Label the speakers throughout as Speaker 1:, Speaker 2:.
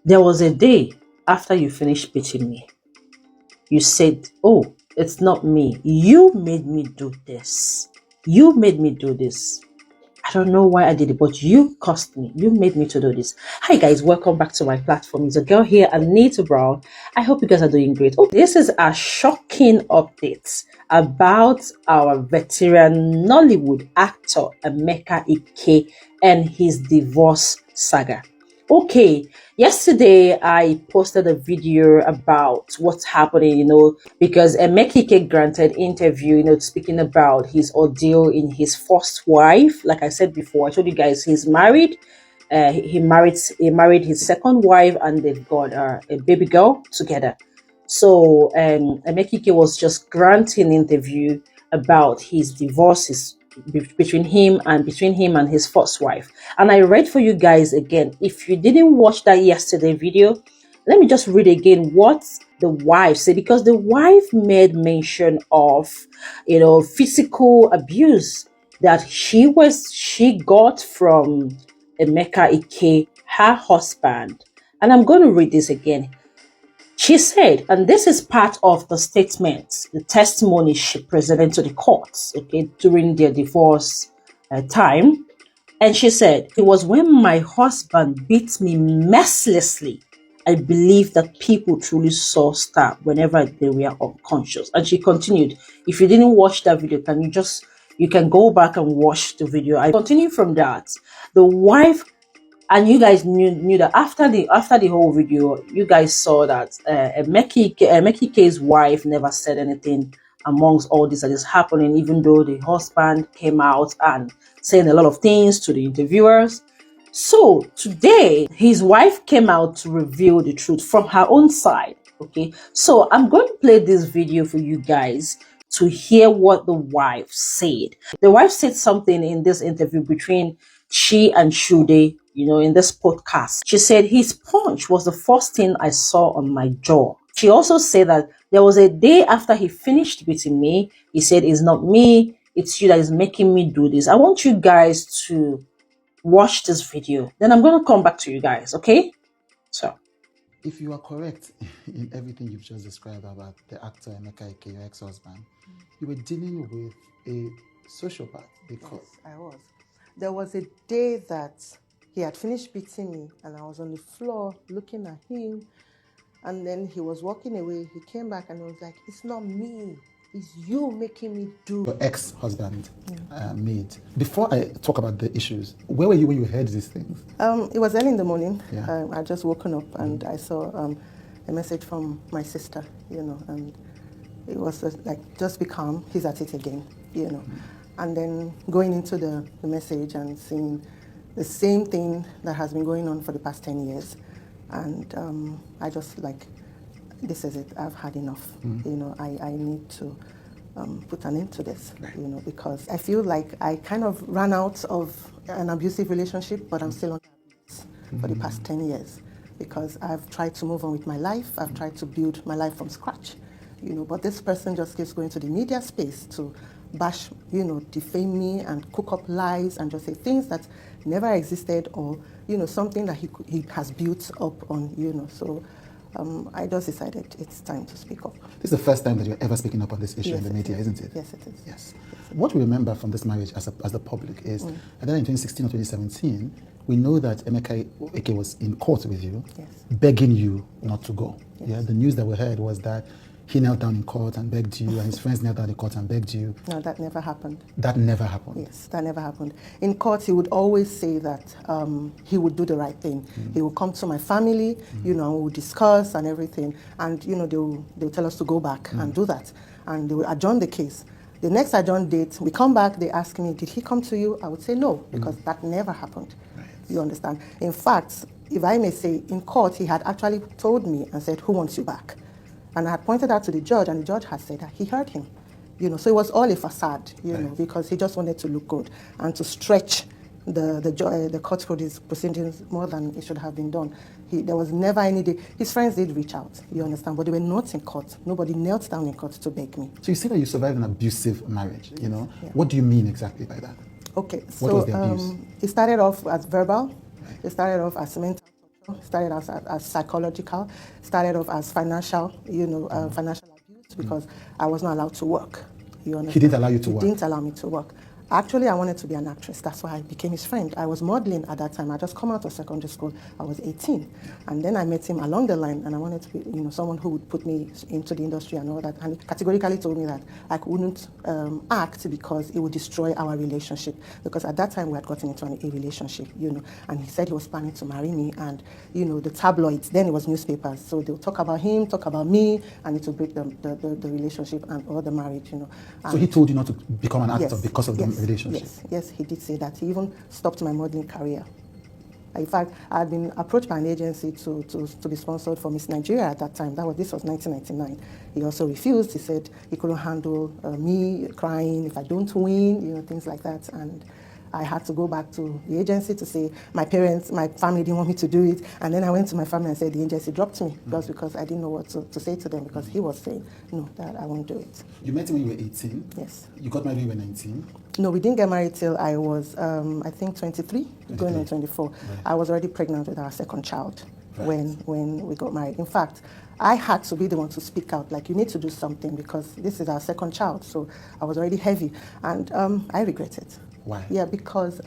Speaker 1: There was a day after you finished beating me. You said, "Oh, it's not me. You made me do this. You made me do this. I don't know why I did it, but you cost me. You made me to do this." Hi guys, welcome back to my platform. It's a girl here, Anita Brown. I hope you guys are doing great. Oh, this is a shocking update about our veteran Nollywood actor Emeka Ike and his divorce saga. Okay, yesterday I posted a video about what's happening, because Emeka Ike granted interview, speaking about his ordeal in his first wife. Like I said before, I told you guys he's married. He married his second wife, and they've got a baby girl together. So Emeka Ike was just granting interview about his divorces between him and his first wife. And I read for you guys again. If you didn't watch that yesterday video, let me just read again what the wife said, because the wife made mention of physical abuse that she got from Emeka Ike, her husband. And I'm going to read this again. She said, and this is part of the statement, the testimony she presented to the courts, okay, during their divorce time. And she said, "It was when my husband beat me mercilessly. I believe that people truly saw star whenever they were unconscious." And she continued, if you didn't watch that video, you can go back and watch the video. I continue from that. The wife, and you guys knew that after the whole video, you guys saw that Emeka wife never said anything amongst all this that is happening, even though the husband came out and saying a lot of things to the interviewers. So today, his wife came out to reveal the truth from her own side. Okay, so I'm going to play this video for you guys to hear what the wife said. The wife said something in this interview between she and Shude, in this podcast. She said, "His punch was the first thing I saw on my jaw." She also said that there was a day after he finished beating me, he said, "It's not me, it's you that is making me do this." I want you guys to watch this video. Then I'm going to come back to you guys, okay? So,
Speaker 2: if you are correct in everything you've just described about the actor Emeka Ike, your ex-husband, you were dealing with a sociopath because...
Speaker 3: Yes, I was. There was a day that he had finished beating me and I was on the floor looking at him, and then he was walking away. He came back and he was like, "It's not me. It's you making me do."
Speaker 2: Your ex-husband made. Before I talk about the issues, where were you when you heard these things?
Speaker 3: It was early in the morning.
Speaker 2: Yeah.
Speaker 3: I just woken up and I saw a message from my sister, and it was like, "Just be calm. He's at it again," And then going into the message and seeing the same thing that has been going on for the past 10 years. And I just like, this is it. I've had enough. I need to put an end to this,
Speaker 2: right.
Speaker 3: Because I feel like I kind of ran out of an abusive relationship, but I'm still on abuse for the past 10 years because I've tried to move on with my life. I've tried to build my life from scratch, but this person just keeps going to the media space to bash, defame me and cook up lies and just say things that never existed, or, something that he has built up on, so I just decided it's time to speak up.
Speaker 2: This is the first time that you're ever speaking up on this issue in the media, isn't it?
Speaker 3: Yes, it is.
Speaker 2: Yes. What we remember from this marriage as the public is, either in 2016 or 2017, we know that Emeka Ike was in court with you,
Speaker 3: yes,
Speaker 2: begging you not to go.
Speaker 3: Yes.
Speaker 2: Yeah. The news that we heard was that he knelt down in court and begged you, and his friends knelt down in court and begged you.
Speaker 3: No, that never happened.
Speaker 2: That never happened?
Speaker 3: Yes, that never happened. In court, he would always say that he would do the right thing. He would come to my family, and we would discuss and everything. And, they would tell us to go back and do that. And they would adjourn the case. The next adjourn date, we come back, they ask me, "Did he come to you?" I would say no, because that never happened. Right. You understand? In fact, if I may say, in court, he had actually told me and said, "Who wants you back?" And I had pointed out to the judge, and the judge had said that he heard him. So it was all a facade,
Speaker 2: right,
Speaker 3: because he just wanted to look good and to stretch the court proceedings more than it should have been done. There was never any day. His friends did reach out, you understand, but they were not in court. Nobody knelt down in court to beg me.
Speaker 2: So you say that you survived an abusive marriage,
Speaker 3: Yeah.
Speaker 2: What do you mean exactly by that?
Speaker 3: Okay,
Speaker 2: what was the abuse?
Speaker 3: It started off as verbal. Right. It started off as mental torture. started as psychological, started off as financial, financial abuse, because I was not allowed to work. You understand?
Speaker 2: He didn't allow you to work?
Speaker 3: He didn't allow me to work. Actually, I wanted to be an actress. That's why I became his friend. I was modeling at that time. I just come out of secondary school. I was 18. And then I met him along the line, and I wanted to be, someone who would put me into the industry and all that. And he categorically told me that I couldn't act because it would destroy our relationship. Because at that time, we had gotten into a relationship, and he said he was planning to marry me. And, the tabloids, then it was newspapers. So they'll talk about him, talk about me, and it will break the relationship or the marriage,
Speaker 2: So he told you not to become an actor because of the relationship?
Speaker 3: Yes, he did say that. He even stopped my modeling career. In fact, I had been approached by an agency to be sponsored for Miss Nigeria at that time. This was 1999. He also refused. He said he couldn't handle me crying if I don't win, things like that. And I had to go back to the agency to say my family didn't want me to do it. And then I went to my family and said the agency dropped me because I didn't know what to say to them, because he was saying, no, that I won't do it.
Speaker 2: You met him when you were 18?
Speaker 3: Yes.
Speaker 2: You got married when you were 19?
Speaker 3: No, we didn't get married till I was, I think, 23, going on 24. Right. I was already pregnant with our second child when we got married. In fact, I had to be the one to speak out, like, you need to do something because this is our second child. So I was already heavy, and I regret it.
Speaker 2: Why?
Speaker 3: Yeah, because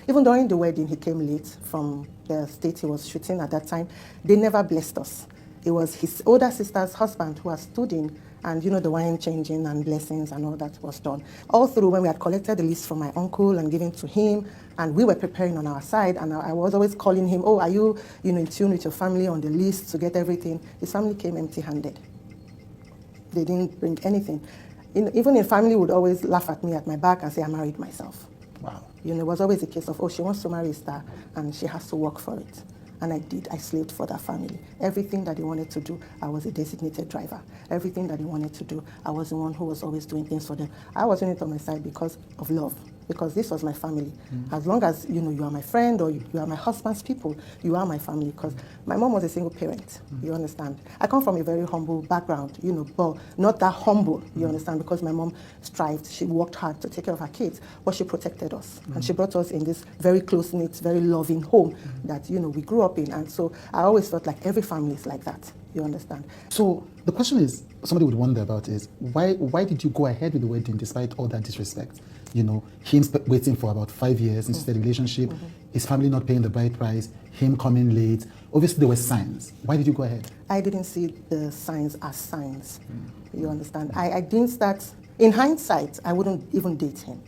Speaker 3: even during the wedding, he came late from the state he was shooting at that time. They never blessed us. It was his older sister's husband who was stood in, and the wine changing and blessings and all that was done. All through, when we had collected the list from my uncle and given to him, and we were preparing on our side, and I was always calling him, oh, are you, in tune with your family on the list to get everything? His family came empty-handed. They didn't bring anything. Even in family would always laugh at me at my back and say I married myself.
Speaker 2: Wow.
Speaker 3: It was always a case of, oh, she wants to marry a star and she has to work for it. And I did. I slaved for that family. Everything that they wanted to do, I was a designated driver. Everything that they wanted to do, I was the one who was always doing things for them. I was doing it on my side because of love, because this was my family. As long as, you are my friend or you are my husband's people, you are my family, because my mom was a single parent, you understand. I come from a very humble background, but not that humble, you understand, because my mom strived. She worked hard to take care of her kids, but she protected us. And she brought us in this very close-knit, very loving home that, we grew up in. And so I always felt like every family is like that, you understand.
Speaker 2: So the question is, somebody would wonder about is, why did you go ahead with the wedding despite all that disrespect? Him waiting for about 5 years into the relationship, his family not paying the bride price, him coming late. Obviously, there were signs. Why did you go ahead?
Speaker 3: I didn't see the signs as signs. You understand? I didn't start, in hindsight, I wouldn't even date him.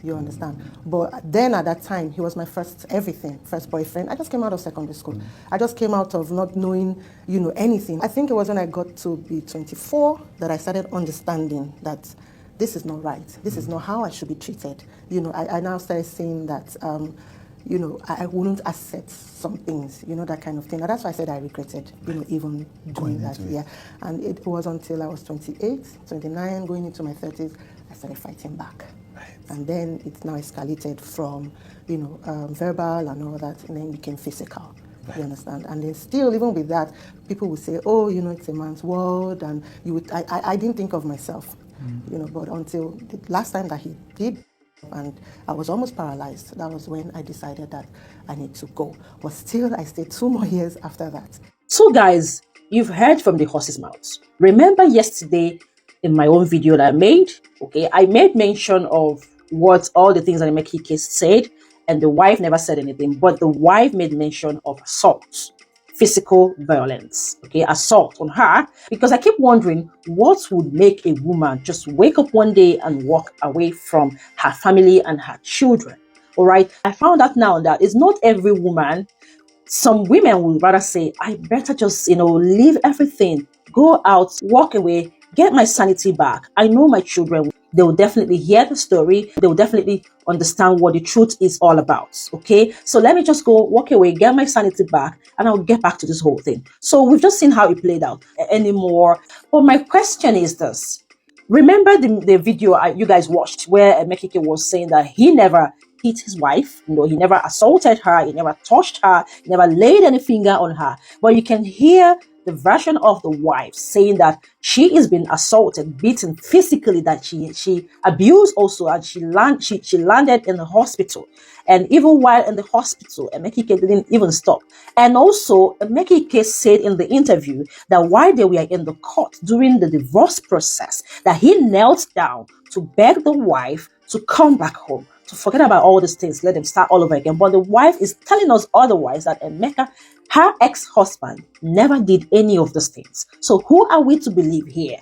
Speaker 3: You understand? But then at that time, he was my first everything, first boyfriend. I just came out of secondary school. I just came out of not knowing, anything. I think it was when I got to be 24 that I started understanding that this is not right. This is not how I should be treated. I now started saying that, I wouldn't accept some things, that kind of thing. And that's why I said I regretted, even doing that. Yeah. And it was until I was 28, 29, going into my 30s, I started fighting back. Right. And then it now escalated from, verbal and all that, and then it became physical. Right. You understand? And then still, even with that, people would say, oh, it's a man's world, and I didn't think of myself, but until the last time that he did, and I was almost paralyzed. That was when I decided that I need to go. But still, I stayed 2 more years after that.
Speaker 1: So guys, you've heard from the horse's mouth. Remember yesterday in my own video that I made, I made mention of what all the things that Emeka Ike said, and the wife never said anything, but the wife made mention of assault, physical violence, assault on her, because I keep wondering what would make a woman just wake up one day and walk away from her family and her children. All right, I found out now that it's not every woman. Some women would rather say, I better just, leave everything, go out, walk away, get my sanity back. I know my children, they will definitely hear the story. They will definitely understand what the truth is all about. So let me just go walk away, get my sanity back, and I'll get back to this whole thing. So we've just seen how it played out anymore. But my question is this. Remember the video you guys watched where Emeka Ike was saying that he never hit his wife, he never assaulted her, he never touched her, he never laid any finger on her. But you can hear the version of the wife saying that she is being assaulted, beaten physically, that she abused also, and she landed in the hospital. And even while in the hospital, Emeka Ike didn't even stop. And also, Emeka Ike said in the interview that while they were in the court during the divorce process, that he knelt down to beg the wife to come back home, to forget about all these things, let them start all over again. But the wife is telling us otherwise, that Emeka, her ex-husband, never did any of these things. So who are we to believe here?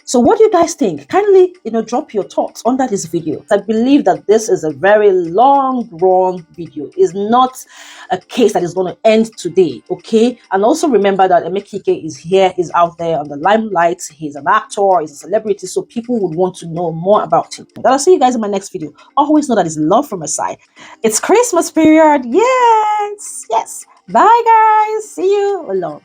Speaker 1: So what do you guys think? Kindly, drop your thoughts under this video. I believe that this is a very long run video. It's not a case that is going to end today, okay? And also remember that Emeka Ike is here, is out there on the limelight. He's an actor, he's a celebrity, so people would want to know more about him. I'll see you guys in my next video. Always know that it's love from my side. It's Christmas period. Yes, yes. Bye, guys. See you. Love.